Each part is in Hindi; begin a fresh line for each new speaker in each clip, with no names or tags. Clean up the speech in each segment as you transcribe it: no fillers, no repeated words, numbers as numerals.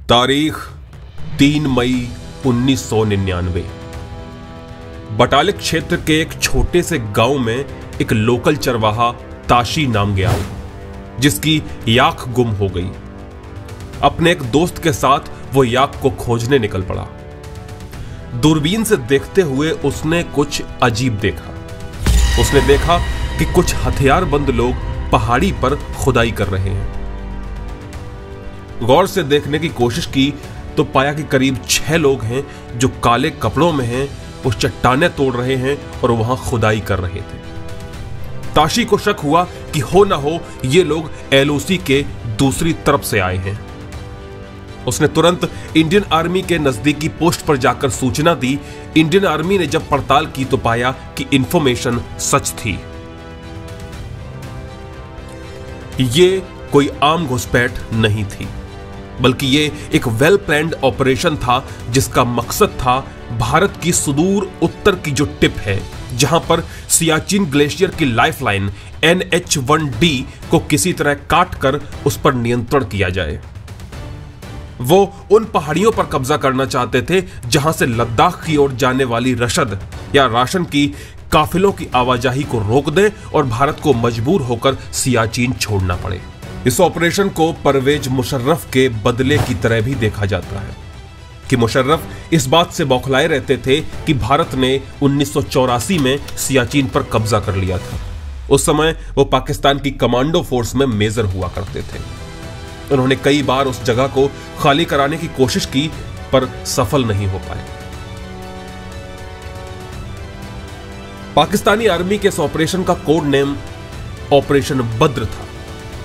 तारीख 3 मई 1999। बटालिक क्षेत्र के एक छोटे से गांव में एक लोकल चरवाहा ताशी नाम गया जिसकी याक गुम हो गई। अपने एक दोस्त के साथ वो याक को खोजने निकल पड़ा। दूरबीन से देखते हुए उसने कुछ अजीब देखा। उसने देखा कि कुछ हथियारबंद लोग पहाड़ी पर खुदाई कर रहे हैं। गौर से देखने की कोशिश की तो पाया कि करीब 6 लोग हैं जो काले कपड़ों में हैं, वो चट्टानें तोड़ रहे हैं और वहां खुदाई कर रहे थे। ताशी को शक हुआ कि हो ना हो ये लोग एलओसी के दूसरी तरफ से आए हैं। उसने तुरंत इंडियन आर्मी के नजदीकी पोस्ट पर जाकर सूचना दी। इंडियन आर्मी ने जब पड़ताल की तो पाया कि इंफॉर्मेशन सच थी। ये कोई आम घुसपैठ नहीं थी, बल्कि ये एक वेल प्लान्ड ऑपरेशन था जिसका मकसद था भारत की सुदूर उत्तर की जो टिप है, जहां पर सियाचिन ग्लेशियर की लाइफलाइन NH-1D को किसी तरह काटकर उस पर नियंत्रण किया जाए। वो उन पहाड़ियों पर कब्जा करना चाहते थे जहां से लद्दाख की ओर जाने वाली रशद या राशन की काफिलों की आवाजाही को रोक दें और भारत को मजबूर होकर सियाचिन छोड़ना पड़े। इस ऑपरेशन को परवेज मुशर्रफ के बदले की तरह भी देखा जाता है कि मुशर्रफ इस बात से बौखलाए रहते थे कि भारत ने 1984 में सियाचिन पर कब्जा कर लिया था। उस समय वो पाकिस्तान की कमांडो फोर्स में मेजर हुआ करते थे। उन्होंने कई बार उस जगह को खाली कराने की कोशिश की पर सफल नहीं हो पाए। पाकिस्तानी आर्मी के इस ऑपरेशन का कोड नेम ऑपरेशन बद्र था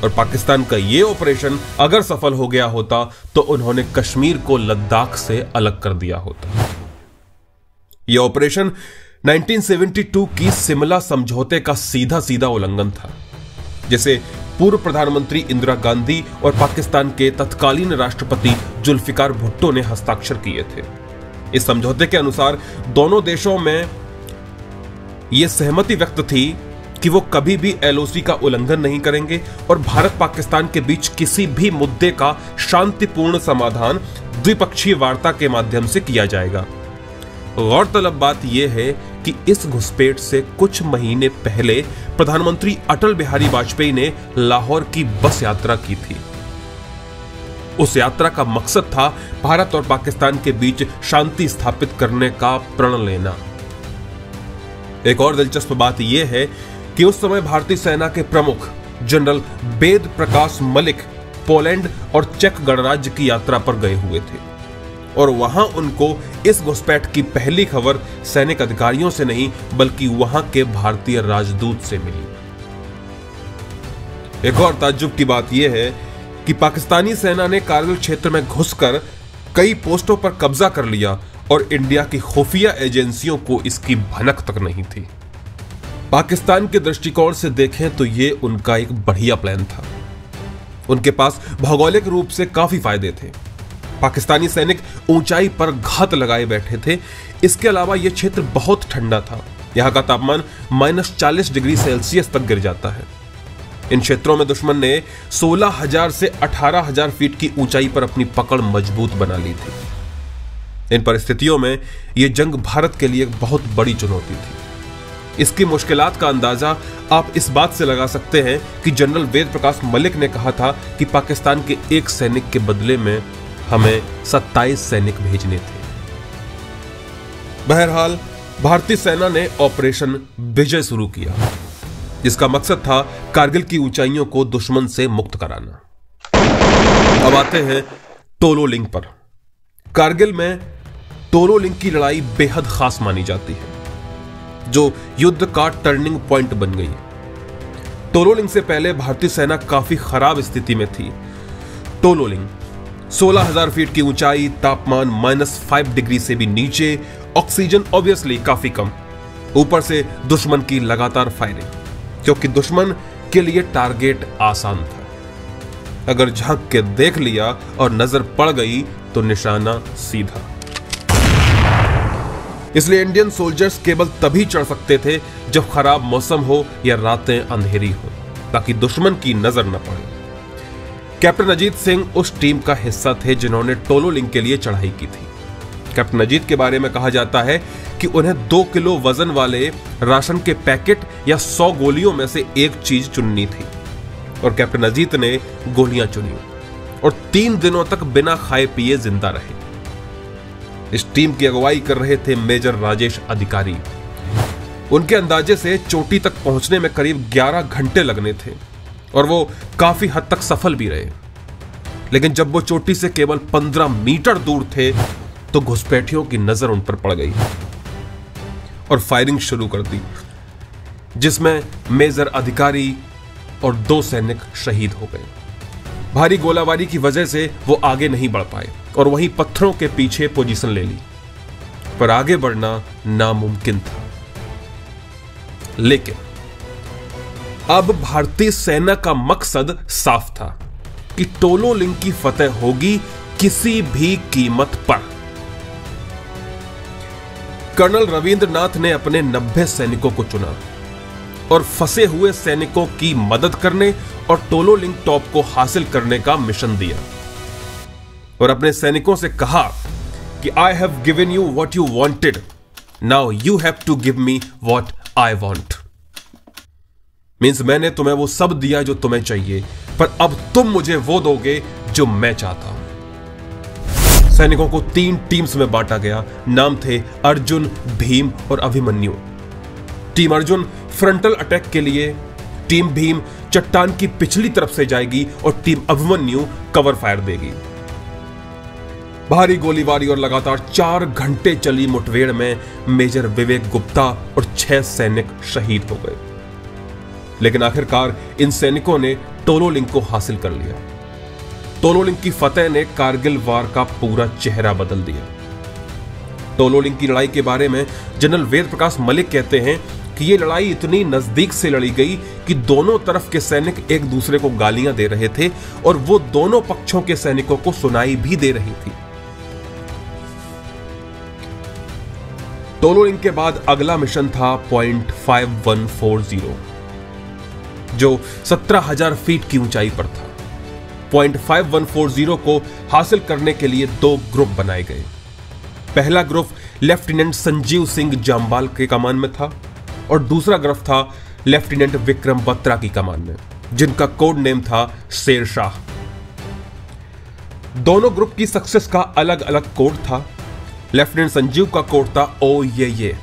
और पाकिस्तान का यह ऑपरेशन अगर सफल हो गया होता तो उन्होंने कश्मीर को लद्दाख से अलग कर दिया होता। यह ऑपरेशन 1972 की शिमला समझौते का सीधा सीधा उल्लंघन था, जिसे पूर्व प्रधानमंत्री इंदिरा गांधी और पाकिस्तान के तत्कालीन राष्ट्रपति जुल्फिकार भुट्टो ने हस्ताक्षर किए थे। इस समझौते के अनुसार दोनों देशों में यह सहमति व्यक्त थी कि वो कभी भी एलओसी का उल्लंघन नहीं करेंगे और भारत पाकिस्तान के बीच किसी भी मुद्दे का शांतिपूर्ण समाधान द्विपक्षीय वार्ता के माध्यम से किया जाएगा। गौरतलब बात यह है कि इस घुसपैठ से कुछ महीने पहले प्रधानमंत्री अटल बिहारी वाजपेयी ने लाहौर की बस यात्रा की थी। उस यात्रा का मकसद था भारत और पाकिस्तान के बीच शांति स्थापित करने का प्रण लेना। एक और दिलचस्प बात यह है कि उस समय भारतीय सेना के प्रमुख जनरल वेद प्रकाश मलिक पोलैंड और चेक गणराज्य की यात्रा पर गए हुए थे और वहां उनको इस घुसपैठ की पहली खबर सैनिक अधिकारियों से नहीं बल्कि वहां के भारतीय राजदूत से मिली। एक और ताज्जुब की बात यह है कि पाकिस्तानी सेना ने कारगिल क्षेत्र में घुसकर कई पोस्टों पर कब्जा कर लिया और इंडिया की खुफिया एजेंसियों को इसकी भनक तक नहीं थी। पाकिस्तान के दृष्टिकोण से देखें तो यह उनका एक बढ़िया प्लान था। उनके पास भौगोलिक रूप से काफी फायदे थे। पाकिस्तानी सैनिक ऊंचाई पर घात लगाए बैठे थे। इसके अलावा यह क्षेत्र बहुत ठंडा था। यहां का तापमान -40 डिग्री सेल्सियस तक गिर जाता है। इन क्षेत्रों में दुश्मन ने 16,000 से 18,000 फीट की ऊंचाई पर अपनी पकड़ मजबूत बना ली थी। इन परिस्थितियों में यह जंग भारत के लिए एक बहुत बड़ी चुनौती थी। इसकी मुश्किलात का अंदाजा आप इस बात से लगा सकते हैं कि जनरल वेद प्रकाश मलिक ने कहा था कि पाकिस्तान के एक सैनिक के बदले में हमें 27 सैनिक भेजने थे। बहरहाल भारतीय सेना ने ऑपरेशन विजय शुरू किया, जिसका मकसद था कारगिल की ऊंचाइयों को दुश्मन से मुक्त कराना। अब आते हैं टोलो लिंक पर। कारगिल में टोलो लिंक की लड़ाई बेहद खास मानी जाती है, जो युद्ध का टर्निंग पॉइंट बन गई। टोलो लिंक से पहले भारतीय सेना काफी खराब स्थिति में थी। टोलो लिंक 16,000 फीट की ऊंचाई, तापमान -5 डिग्री से भी नीचे, ऑक्सीजन ऑब्वियसली काफी कम, ऊपर से दुश्मन की लगातार फायरिंग, क्योंकि दुश्मन के लिए टारगेट आसान था। अगर झांक के देख लिया और नजर पड़ गई तो निशाना सीधा। इसलिए इंडियन सोल्जर्स केवल तभी चढ़ सकते थे जब खराब मौसम हो या रातें अंधेरी हो, ताकि दुश्मन की नजर न पड़े। कैप्टन अजीत सिंह उस टीम का हिस्सा थे जिन्होंने टोलो लिंक के लिए चढ़ाई की थी। कैप्टन अजीत के बारे में कहा जाता है कि उन्हें 2 किलो वजन वाले राशन के पैकेट या 100 गोलियों में से एक चीज चुननी थी और कैप्टन अजीत ने गोलियां चुनी और 3 दिनों तक बिना खाए पिए जिंदा रहे। इस टीम की अगुवाई कर रहे थे मेजर राजेश अधिकारी। उनके अंदाजे से चोटी तक पहुंचने में करीब 11 घंटे लगने थे और वो काफी हद तक सफल भी रहे। लेकिन जब वो चोटी से केवल 15 मीटर दूर थे तो घुसपैठियों की नजर उन पर पड़ गई और फायरिंग शुरू कर दी, जिसमें मेजर अधिकारी और 2 सैनिक शहीद हो गए। भारी गोलाबारी की वजह से वो आगे नहीं बढ़ पाए और वहीं पत्थरों के पीछे पोजीशन ले ली, पर आगे बढ़ना नामुमकिन था। लेकिन अब भारतीय सेना का मकसद साफ था कि टोलो लिंक की फतेह होगी किसी भी कीमत पर। कर्नल रविंद्रनाथ ने अपने 90 सैनिकों को चुना और फंसे हुए सैनिकों की मदद करने और टोलो लिंक टॉप को हासिल करने का मिशन दिया और अपने सैनिकों से कहा कि I have given you what you wanted, now you have to give me what I want. Means मैंने तुम्हें वो सब दिया जो तुम्हें चाहिए, पर अब तुम मुझे वो दोगे जो मैं चाहता हूं। सैनिकों को 3 टीम्स में बांटा गया। नाम थे अर्जुन, भीम और Abhimanyu. Team Arjun frontal attack के लिए, टीम भीम चट्टान की पिछली तरफ से जाएगी और टीम अभिमन्यु कवर फायर देगी। भारी गोलीबारी और लगातार 4 घंटे चली मुठभेड़ में मेजर विवेक गुप्ता और 6 सैनिक शहीद हो गए। लेकिन आखिरकार इन सैनिकों ने टोलो लिंक को हासिल कर लिया। टोलो लिंक की फतेह ने कारगिल वार का पूरा चेहरा बदल दिया। टोलो लिंक की लड़ाई के बारे में जनरल वेद प्रकाश मलिक कहते हैं कि यह लड़ाई इतनी नजदीक से लड़ी गई कि दोनों तरफ के सैनिक एक दूसरे को गालियां दे रहे थे और वो दोनों पक्षों के सैनिकों को सुनाई भी दे रही थी। टोलो लिंक के बाद अगला मिशन था पॉइंट 5140, जो 17,000 फीट की ऊंचाई पर था। पॉइंट 5140 को हासिल करने के लिए 2 ग्रुप बनाए गए। पहला ग्रुप लेफ्टिनेंट संजीव सिंह जाम्बाल के कमान में था और दूसरा ग्रुप था लेफ्टिनेंट विक्रम बत्रा की कमान में, जिनका कोड नेम था शेरशाह। दोनों ग्रुप की सक्सेस का अलग अलग कोड था। लेफ्टिनेंट संजीव का कोड था ओ ये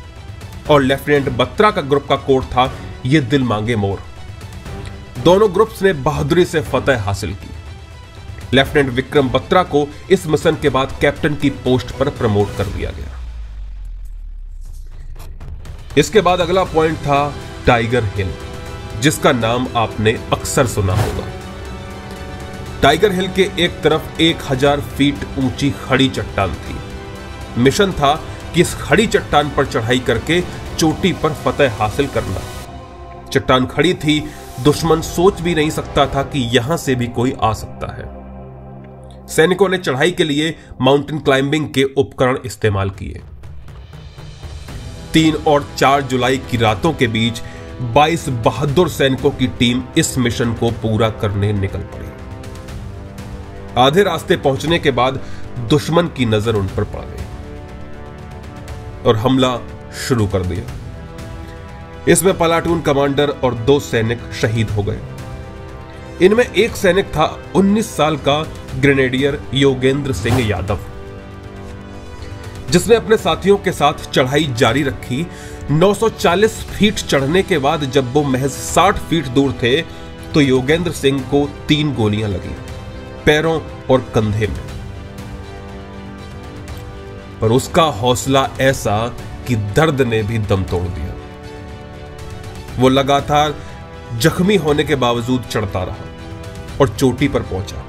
और लेफ्टिनेंट बत्रा का ग्रुप का कोड था ये दिल मांगे मोर। दोनों ग्रुप्स ने बहादुरी से फतेह हासिल की। लेफ्टिनेंट विक्रम बत्रा को इस मिशन के बाद कैप्टन की पोस्ट पर प्रमोट कर दिया गया। इसके बाद अगला पॉइंट था टाइगर हिल, जिसका नाम आपने अक्सर सुना होगा। टाइगर हिल के एक तरफ 1000 फीट ऊंची खड़ी चट्टान थी। मिशन था कि इस खड़ी चट्टान पर चढ़ाई करके चोटी पर फतेह हासिल करना। चट्टान खड़ी थी, दुश्मन सोच भी नहीं सकता था कि यहां से भी कोई आ सकता है। सैनिकों ने चढ़ाई के लिए माउंटेन क्लाइंबिंग के उपकरण इस्तेमाल किए। 3 और 4 जुलाई की रातों के बीच 22 बहादुर सैनिकों की टीम इस मिशन को पूरा करने निकल पड़ी। आधे रास्ते पहुंचने के बाद दुश्मन की नजर उन पर पड़ गई और हमला शुरू कर दिया। इसमें प्लाटून कमांडर और 2 सैनिक शहीद हो गए। इनमें एक सैनिक था 19 साल का ग्रेनेडियर योगेंद्र सिंह यादव, जिसने अपने साथियों के साथ चढ़ाई जारी रखी। 940 फीट चढ़ने के बाद जब वो महज 60 फीट दूर थे तो योगेंद्र सिंह को 3 गोलियां लगी, पैरों और कंधे में। पर उसका हौसला ऐसा कि दर्द ने भी दम तोड़ दिया। वो लगातार जख्मी होने के बावजूद चढ़ता रहा और चोटी पर पहुंचा।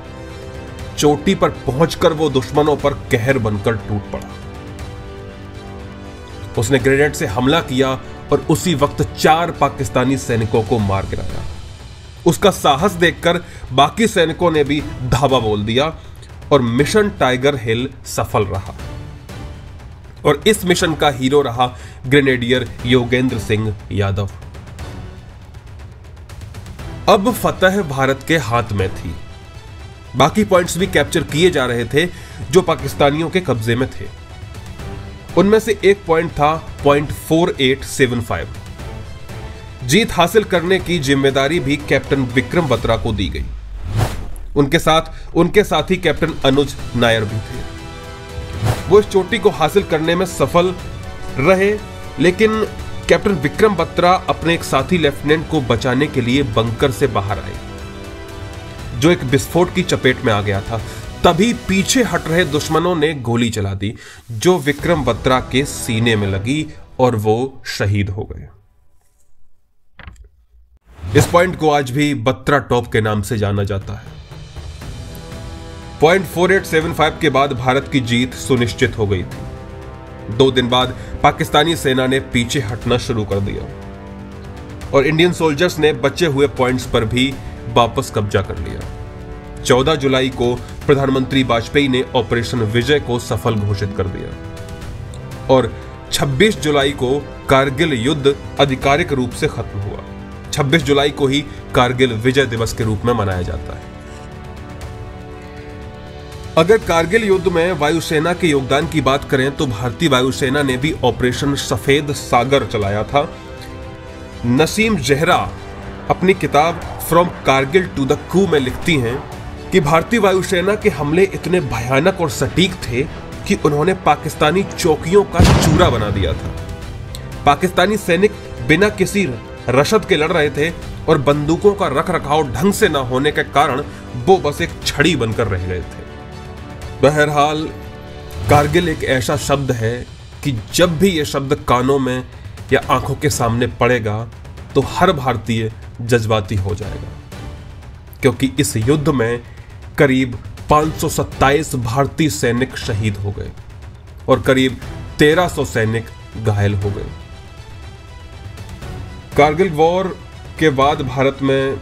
चोटी पर पहुंचकर वो दुश्मनों पर कहर बनकर टूट पड़ा। उसने ग्रेनेड से हमला किया और उसी वक्त 4 पाकिस्तानी सैनिकों को मार गिराया। उसका साहस देखकर बाकी सैनिकों ने भी धावा बोल दिया और मिशन टाइगर हिल सफल रहा। और इस मिशन का हीरो रहा ग्रेनेडियर योगेंद्र सिंह यादव। अब फतेह भारत के हाथ में थी। बाकी पॉइंट्स भी कैप्चर किए जा रहे थे जो पाकिस्तानियों के कब्जे में थे। उनमें से एक पॉइंट था पॉइंट 4875। जीत हासिल करने की जिम्मेदारी भी कैप्टन विक्रम बत्रा को दी गई। उनके साथी कैप्टन अनुज नायर भी थे। वो इस चोटी को हासिल करने में सफल रहे, लेकिन कैप्टन विक्रम बत्रा अपने एक साथी लेफ्टिनेंट को बचाने के लिए बंकर से बाहर आए, जो एक विस्फोट की चपेट में आ गया था। तभी पीछे हट रहे दुश्मनों ने गोली चला दी, जो विक्रम बत्रा के सीने में लगी और वो शहीद हो गए। इस पॉइंट को आज भी बत्रा टॉप के नाम से जाना जाता है। पॉइंट 4875 के बाद भारत की जीत सुनिश्चित हो गई थी। 2 दिन बाद पाकिस्तानी सेना ने पीछे हटना शुरू कर दिया और इंडियन सोल्जर्स ने बचे हुए पॉइंट्स पर भी वापस कब्जा कर लिया। 14 जुलाई को प्रधानमंत्री वाजपेयी ने ऑपरेशन विजय को सफल घोषित कर दिया और 26 जुलाई को कारगिल युद्ध आधिकारिक रूप से खत्म हुआ। 26 जुलाई को ही कारगिल विजय दिवस के रूप में मनाया जाता है। अगर कारगिल युद्ध में वायुसेना के योगदान की बात करें तो भारतीय वायुसेना ने भी ऑपरेशन सफेद सागर चलाया था। नसीम जहरा अपनी किताब फ्रॉम कारगिल टू द कू में लिखती हैं कि भारतीय वायुसेना के हमले इतने भयानक और सटीक थे कि उन्होंने पाकिस्तानी चौकियों का चूरा बना दिया था। पाकिस्तानी सैनिक बिना किसी रसद के लड़ रहे थे और बंदूकों का रखरखाव ढंग से न होने के कारण वो बस एक छड़ी बनकर रह गए थे। बहरहाल, कारगिल एक ऐसा शब्द है कि जब भी यह शब्द कानों में या आंखों के सामने पड़ेगा तो हर भारतीय जज्बाती हो जाएगा, क्योंकि इस युद्ध में करीब 527 भारतीय सैनिक शहीद हो गए और करीब 1300 सैनिक घायल हो गए। कारगिल वॉर के बाद भारत में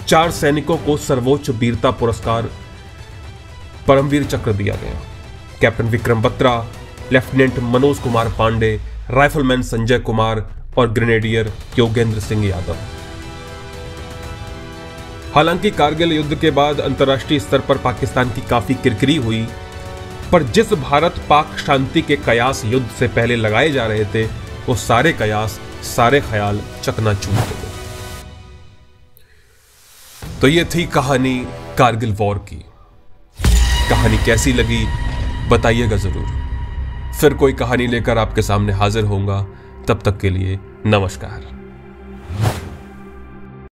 4 सैनिकों को सर्वोच्च वीरता पुरस्कार परमवीर चक्र दिया गया। Captain Vikram Batra, lieutenant Manoj Kumar Pandey, rifleman Sanjay Kumar और ग्रेनेडियर योगेंद्र सिंह यादव। हालांकि कारगिल युद्ध के बाद अंतर्राष्ट्रीय स्तर पर पाकिस्तान की काफी किरकिरी हुई, पर जिस भारत पाक शांति के कयास युद्ध से पहले लगाए जा रहे थे, वो सारे कयास, सारे ख्याल चकनाचूर हो गए। तो ये थी कहानी कारगिल वॉर की। कहानी कैसी लगी बताइएगा जरूर। फिर कोई कहानी लेकर आपके सामने हाजिर होऊंगा। तब तक के लिए नमस्कार।